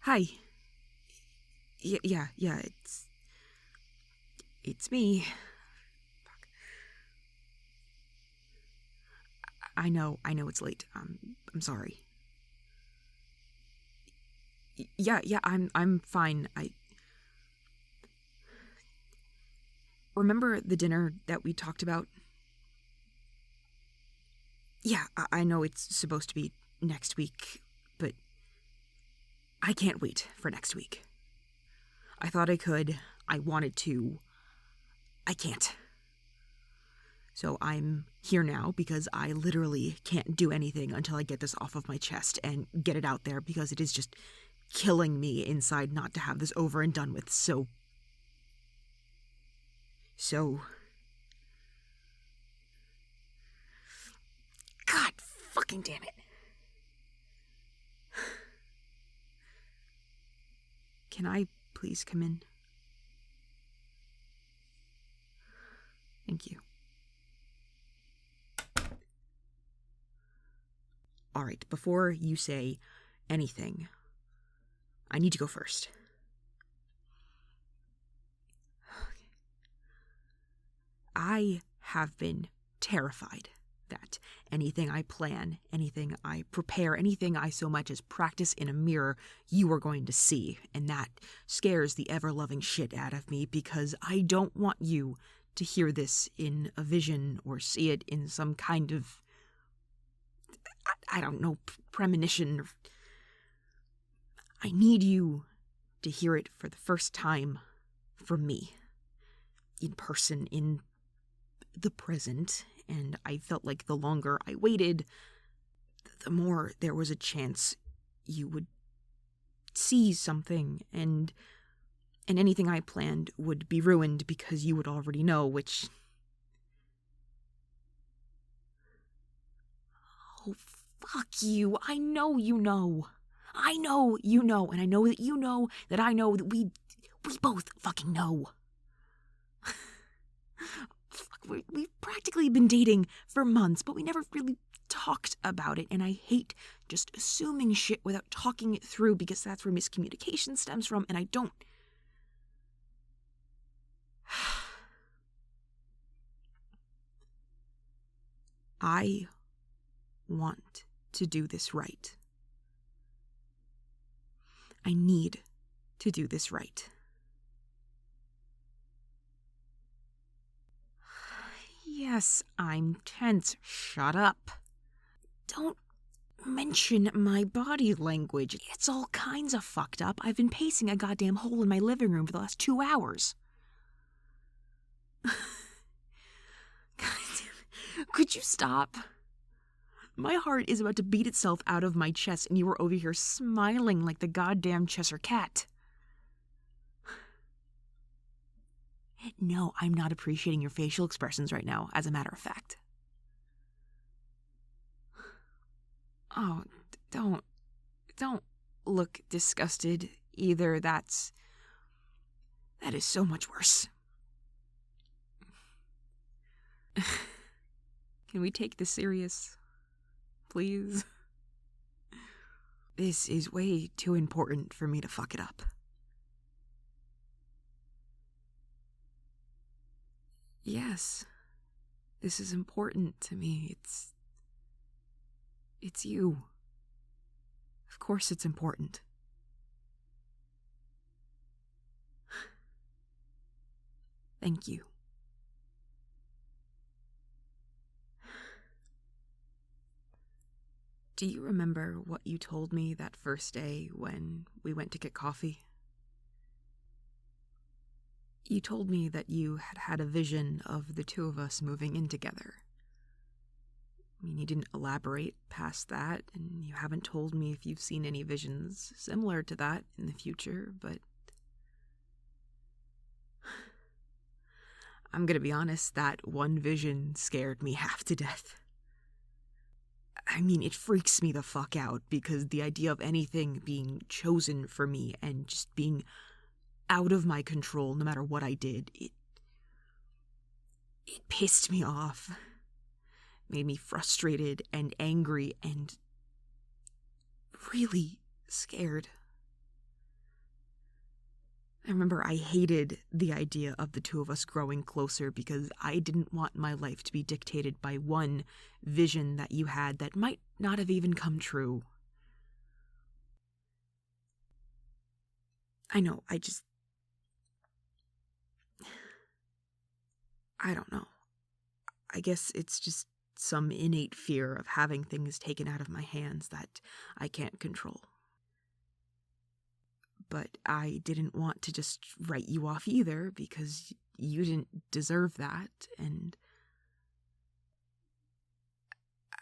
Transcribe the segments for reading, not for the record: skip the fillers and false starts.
Hi. Yeah, it's me. Fuck. I know it's late. I'm sorry. Yeah, I'm fine. I remember the dinner that we talked about? Yeah, I know it's supposed to be next week, but I can't wait for next week. I thought I could. I wanted to. I can't. So I'm here now because I literally can't do anything until I get this off of my chest and get it out there, because it is just killing me inside not to have this over and done with. So God fucking damn it. Can I please come in? Thank you. Alright, before you say anything, I need to go first. I have been terrified that anything I plan, anything I prepare, anything I so much as practice in a mirror, you are going to see. And that scares the ever-loving shit out of me, because I don't want you to hear this in a vision or see it in some kind of, I don't know, premonition. I need you to hear it for the first time from me, in person, in the present. And I felt like the longer I waited, the more there was a chance you would see something, and anything I planned would be ruined because you would already know, which... Oh, fuck you. I know you know. I know you know, and I know that you know that I know that we both fucking know. Fuck, we've practically been dating for months, but we never really talked about it, and I hate just assuming shit without talking it through, because that's where miscommunication stems from, and I don't... I want to do this right. I need to do this right. Yes, I'm tense. Shut up. Don't mention my body language. It's all kinds of fucked up. I've been pacing a goddamn hole in my living room for the last 2 hours. God damn it. Could you stop? My heart is about to beat itself out of my chest, and you were over here smiling like the goddamn Cheshire Cat. No, I'm not appreciating your facial expressions right now, as a matter of fact. Oh, don't look disgusted either. That is so much worse. Can we take this serious? Please? This is way too important for me to fuck it up. Yes, this is important to me. It's you. Of course it's important. Thank you. Do you remember what you told me that first day when we went to get coffee? You told me that you had had a vision of the two of us moving in together. I mean, you didn't elaborate past that, and you haven't told me if you've seen any visions similar to that in the future, but... I'm gonna be honest, that one vision scared me half to death. I mean, it freaks me the fuck out, because the idea of anything being chosen for me and just being out of my control no matter what I did, it pissed me off. Made me frustrated and angry and really scared. I remember I hated the idea of the two of us growing closer because I didn't want my life to be dictated by one vision that you had that might not have even come true. I know, I don't know. I guess it's just some innate fear of having things taken out of my hands that I can't control. But I didn't want to just write you off either, because you didn't deserve that, and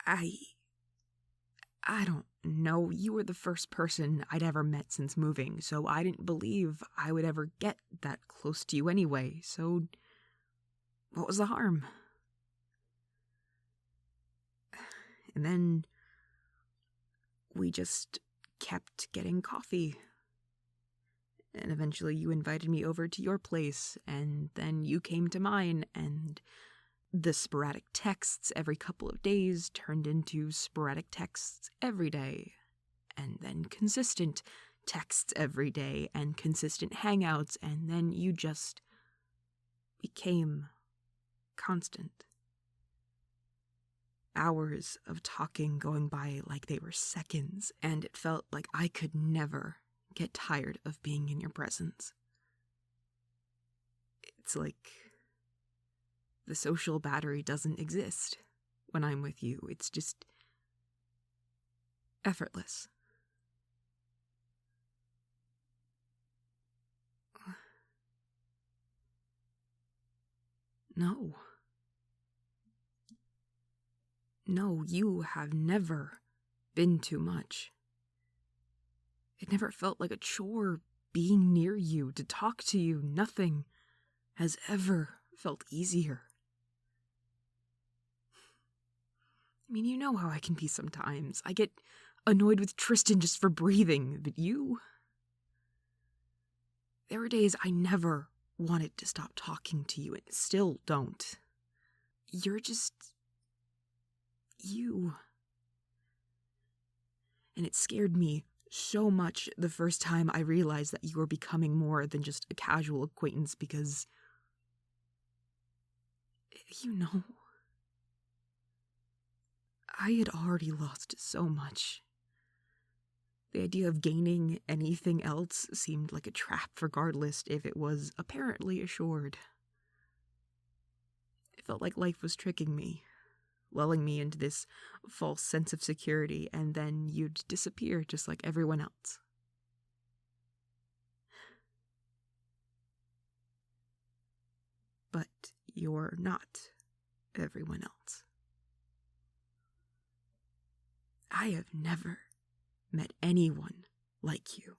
I don't know, you were the first person I'd ever met since moving, so I didn't believe I would ever get that close to you anyway, so what was the harm? And then we just kept getting coffee. And eventually you invited me over to your place, and then you came to mine, and the sporadic texts every couple of days turned into sporadic texts every day, and then consistent texts every day, and consistent hangouts, and then you just became constant. Hours of talking going by like they were seconds, and it felt like I could never get tired of being in your presence. It's like the social battery doesn't exist when I'm with you. It's just effortless. No. No, you have never been too much. It never felt like a chore being near you, to talk to you. Nothing has ever felt easier. I mean, you know how I can be sometimes. I get annoyed with Tristan just for breathing, but you... There were days I never wanted to stop talking to you, and still don't. You're just... you. And it scared me so much the first time I realized that you were becoming more than just a casual acquaintance, because... you know... I had already lost so much. The idea of gaining anything else seemed like a trap, regardless if it was apparently assured. It felt like life was tricking me, lulling me into this false sense of security, and then you'd disappear just like everyone else. But you're not everyone else. I have never met anyone like you.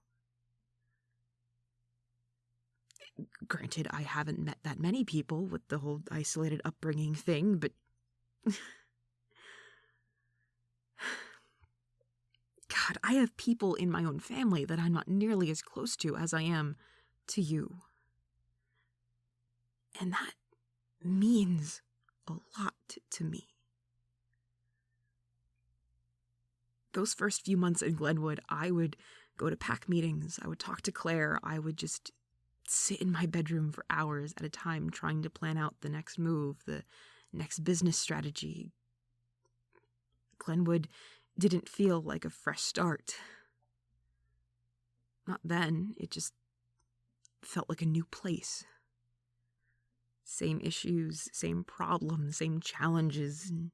Granted, I haven't met that many people with the whole isolated upbringing thing, but... God, I have people in my own family that I'm not nearly as close to as I am to you. And that means a lot to me. Those first few months in Glenwood, I would go to PAC meetings, I would talk to Claire, I would just sit in my bedroom for hours at a time trying to plan out the next move, the next business strategy. Glenwood didn't feel like a fresh start. Not then, it just felt like a new place. Same issues, same problems, same challenges, and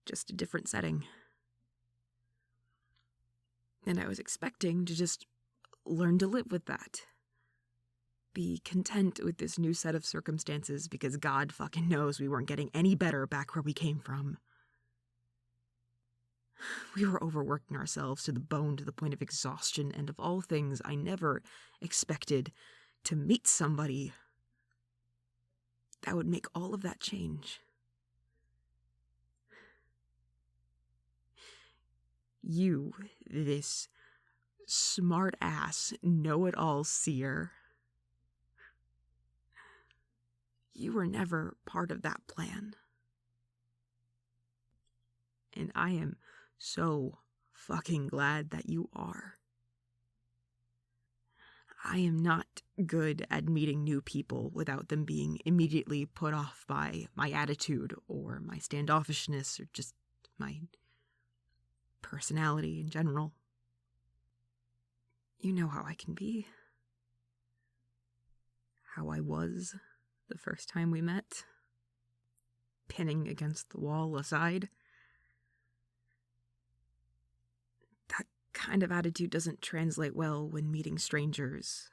just a different setting. And I was expecting to just learn to live with that. Be content with this new set of circumstances, because God fucking knows we weren't getting any better back where we came from. We were overworking ourselves to the bone, to the point of exhaustion, and of all things, I never expected to meet somebody that would make all of that change. You, this smart-ass, know-it-all seer, you were never part of that plan. And I am so fucking glad that you are. I am not good at meeting new people without them being immediately put off by my attitude or my standoffishness or just my personality in general. You know how I can be. How I was the first time we met. Pinning against the wall aside. That kind of attitude doesn't translate well when meeting strangers.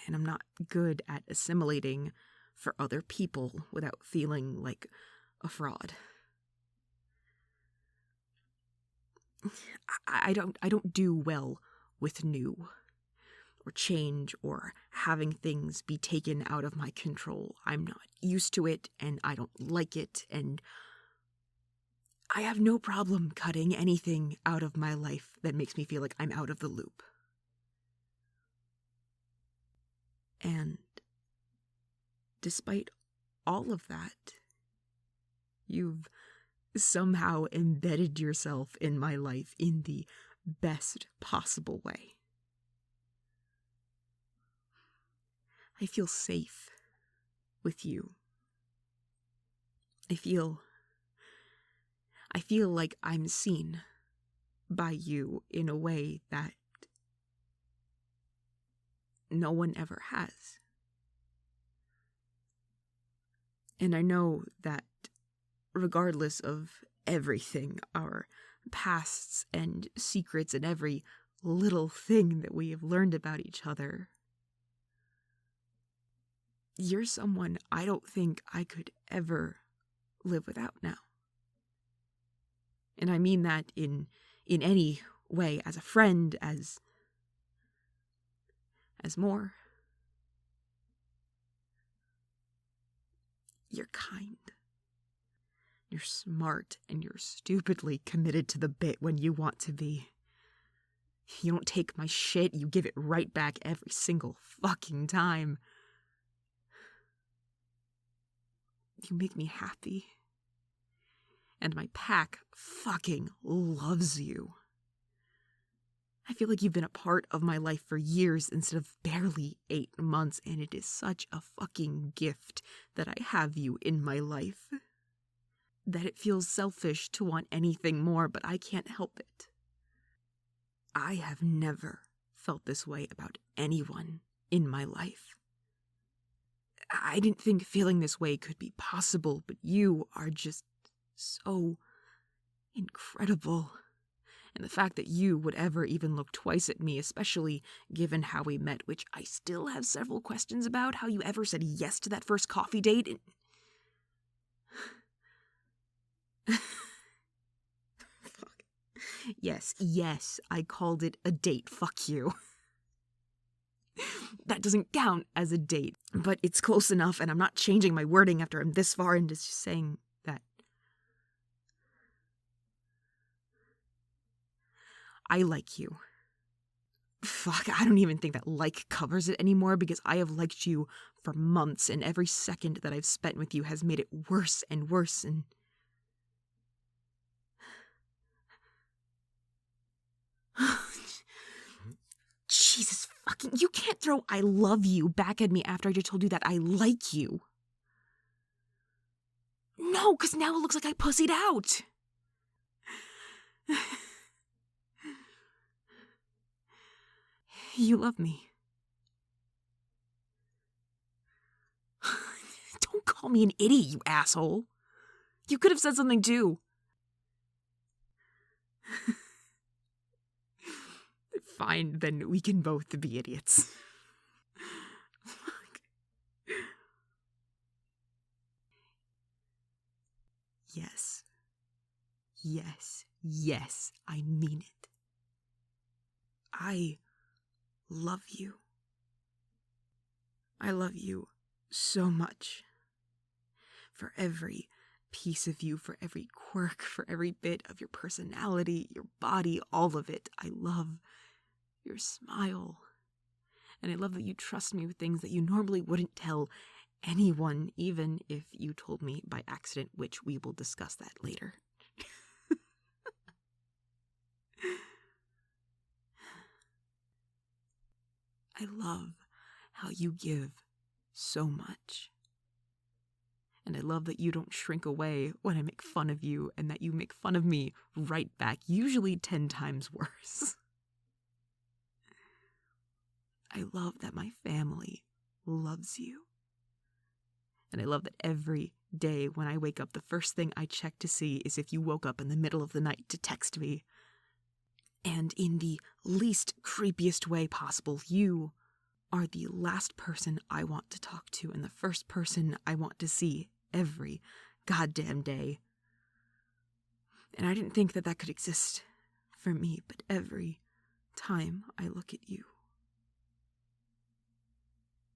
And I'm not good at assimilating for other people without feeling like a fraud. I don't do well with new or change or having things be taken out of my control. I'm not used to it and I don't like it, and I have no problem cutting anything out of my life that makes me feel like I'm out of the loop. And despite all of that, you've somehow embedded yourself in my life in the best possible way. I feel safe with you. I feel like I'm seen by you in a way that no one ever has. And I know that regardless of everything, our pasts and secrets and every little thing that we have learned about each other, you're someone I don't think I could ever live without now. And I mean that in any way, as a friend, as more. You're kind. You're smart, and you're stupidly committed to the bit when you want to be. You don't take my shit, you give it right back every single fucking time. You make me happy. And my pack fucking loves you. I feel like you've been a part of my life for years instead of barely 8 months, and it is such a fucking gift that I have you in my life. That it feels selfish to want anything more, but I can't help it. I have never felt this way about anyone in my life. I didn't think feeling this way could be possible, but you are just so incredible. And the fact that you would ever even look twice at me, especially given how we met, which I still have several questions about, how you ever said yes to that first coffee date. Fuck. Yes, I called it a date. Fuck you. That doesn't count as a date, but it's close enough, and I'm not changing my wording after I'm this far into just saying that. I like you. Fuck, I don't even think that like covers it anymore, because I have liked you for months, and every second that I've spent with you has made it worse and worse, and Jesus fucking, you can't throw I love you back at me after I just told you that I like you. No, because now it looks like I pussied out. You love me. Don't call me an idiot, you asshole. You could have said something too. Fine, then we can both be idiots. Fuck. Yes, I mean it. I love you. I love you so much. For every piece of you, for every quirk, for every bit of your personality, your body, all of it. I love your smile. And I love that you trust me with things that you normally wouldn't tell anyone, even if you told me by accident, which we will discuss that later. I love how you give so much. And I love that you don't shrink away when I make fun of you and that you make fun of me right back, usually 10 times worse. I love that my family loves you. And I love that every day when I wake up, the first thing I check to see is if you woke up in the middle of the night to text me. And in the least creepiest way possible, you are the last person I want to talk to and the first person I want to see every goddamn day. And I didn't think that that could exist for me, but every time I look at you,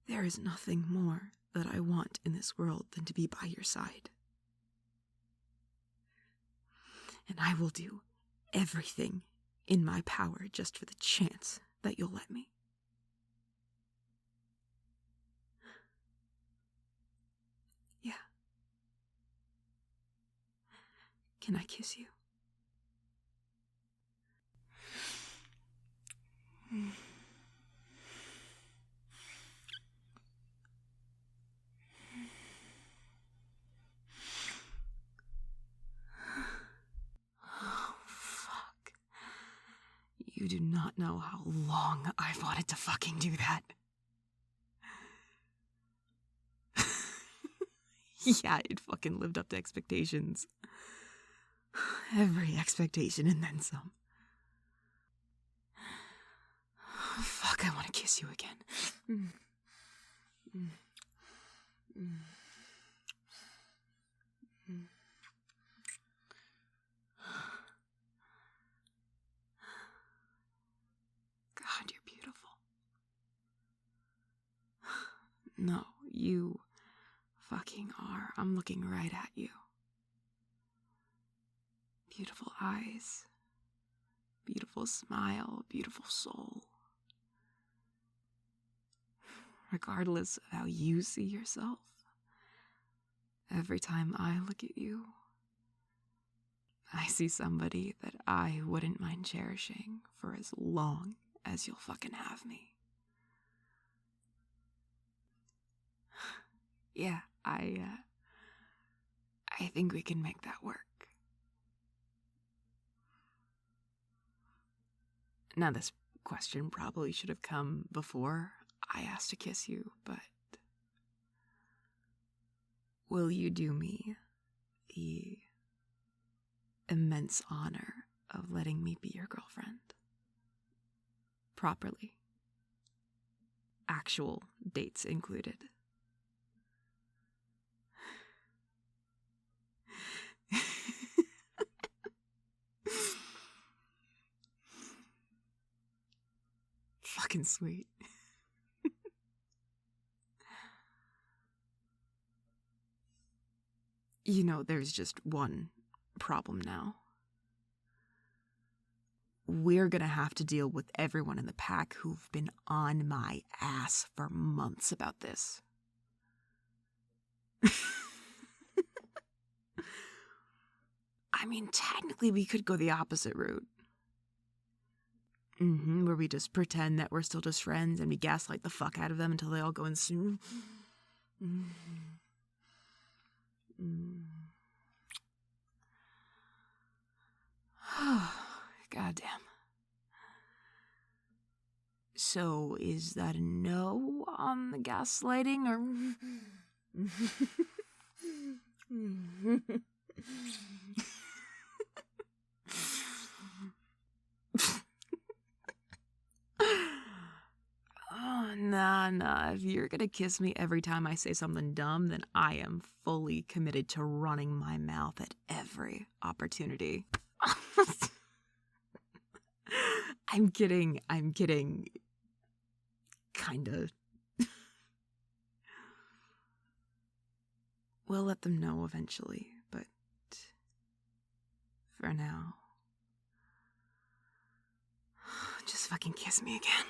there is nothing more that I want in this world than to be by your side. And I will do everything in my power just for the chance that you'll let me. Yeah. Can I kiss you? Oh, fuck. You do not know how long I've wanted to fucking do that. Yeah, it fucking lived up to expectations. Every expectation and then some. Fuck, I want to kiss you again. God, you're beautiful. No, you fucking are. I'm looking right at you. Beautiful eyes, beautiful smile, beautiful soul. Regardless of how you see yourself, every time I look at you, I see somebody that I wouldn't mind cherishing for as long as you'll fucking have me. Yeah, I think we can make that work. Now, this question probably should have come before I asked to kiss you, but will you do me the immense honor of letting me be your girlfriend? Properly. Actual dates included. Fucking sweet. You know, there's just one problem now. We're gonna have to deal with everyone in the pack who've been on my ass for months about this. I mean, technically we could go the opposite route. Where we just pretend that we're still just friends and we gaslight the fuck out of them until they all go insane. Goddamn. So, is that a no on the gaslighting, or... Oh, nah. If you're gonna kiss me every time I say something dumb, then I am fully committed to running my mouth at every opportunity. I'm kidding. Kinda. We'll let them know eventually, but for now, just fucking kiss me again.